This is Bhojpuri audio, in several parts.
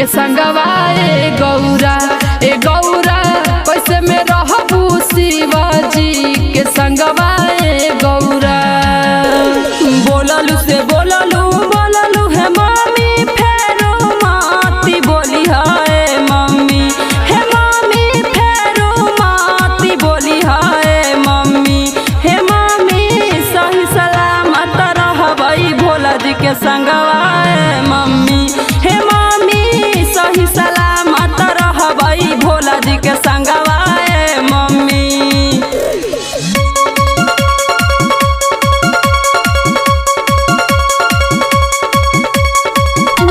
के संगवा ए गौरा कैसे में रहबू शिवाजी के संगवा ए गौरा। बोललू से बोललू है मम्मी फेरो माती बोली है मम्मी, हे मम्मी फेरो माती बोली है मम्मी, हे मम्मी सही सलामत रहबई भोला जी के संगवा ए मम्मी, हे मम्मी सही सलामत रहबई भोला जी के संगवा ए mummy.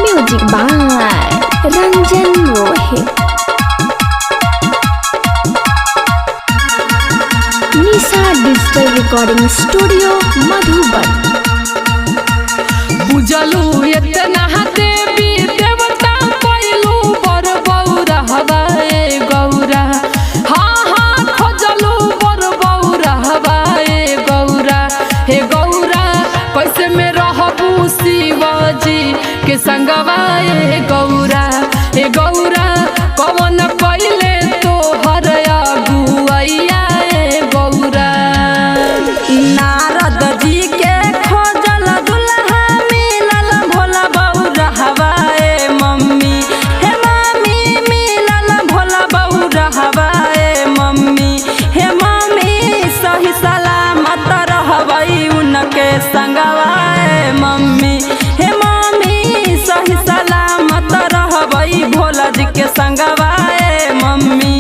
Music by Ranjan Rohit. Nisha digital recording studio Madhuban. पूजलू इतना देवी देवता पैलू बर बौरा हवाए गौरा, हाँ खोजलू बर बौरा हवाए गौरा। हे गौरा कैसे में रहबू शिवाजी के संगवा ए गौरा, हे गौरा कवन पहले तो हर अगुआइया ए गौरा। नारद जी के खोजल दुल्हा मिलल भोला बौरा हवाए मम्मी, हे मम्मी मिलल भोला बौरा हवाए मम्मी, हे मम्मी सही सलामत रहबई उनके संगवा ए मम्मी, हे मम्मी सही सलामत रहबई भोला जी के संगवा ए मम्मी।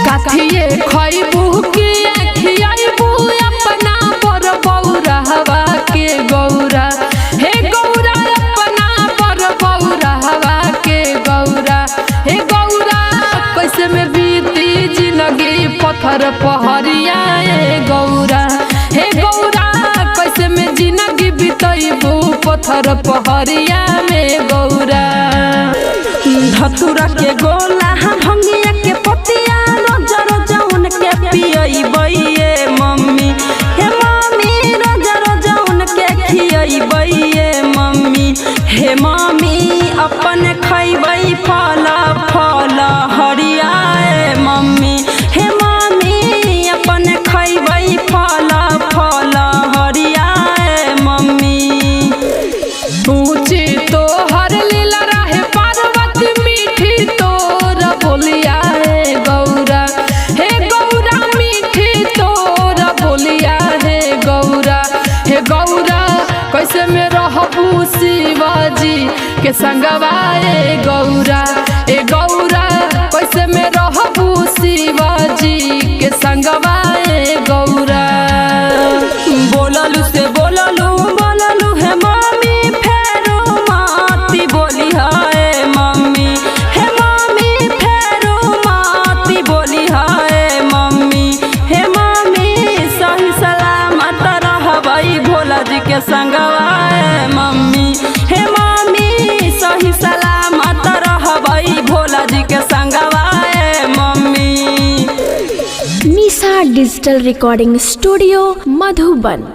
काथिए खइबू के खियाइबू अपना पर बौरा हवा के गौरा, हे गौरा अपना पर बौरा हवा के गौरा। हे गौरा कैसे में बीती जिंदगी पत्थर पहरिया ए गौरा, हे गौरा कैसे में जिंदगी बीतैबू पत्थर पहरिया में गौरा। धतुरा के गोला भंगिया के पतिया रोज रोज उनके पियबई ए मम्मी, हे मम्मी रोज रोज उनके खियबई ए मम्मी, हे मम्मी अपन खइबई फल फल हरिया ए मम्मी, हे मम्मी अपन खइबई फल फल हरिया ए मम्मी। ऊंची तो हर लीला रहे पार्वती मीठी तोर बोलिया हे गौरा, हे गौरा मीठी तोर बोलिया हे गौरा। हे गौरा कैसे में रहबू शिवाजी के संगवा ए गौरा, ए गौरा कैसे में रहबू शिवाजी के संगवा ए गौरा। बोललू से बोललू है मम्मी फेरो माती बोली है मम्मी, हे मम्मी फेरो माती बोली है मम्मी, हे मम्मी सही सलामत रहबई भोला जी के संगवा ए मम्मी, हे मम्मी सही सलामत रहबई भोला जी के संगवा ए मम्मी। निशा डिजिटल रिकॉर्डिंग स्टूडियो मधुबन।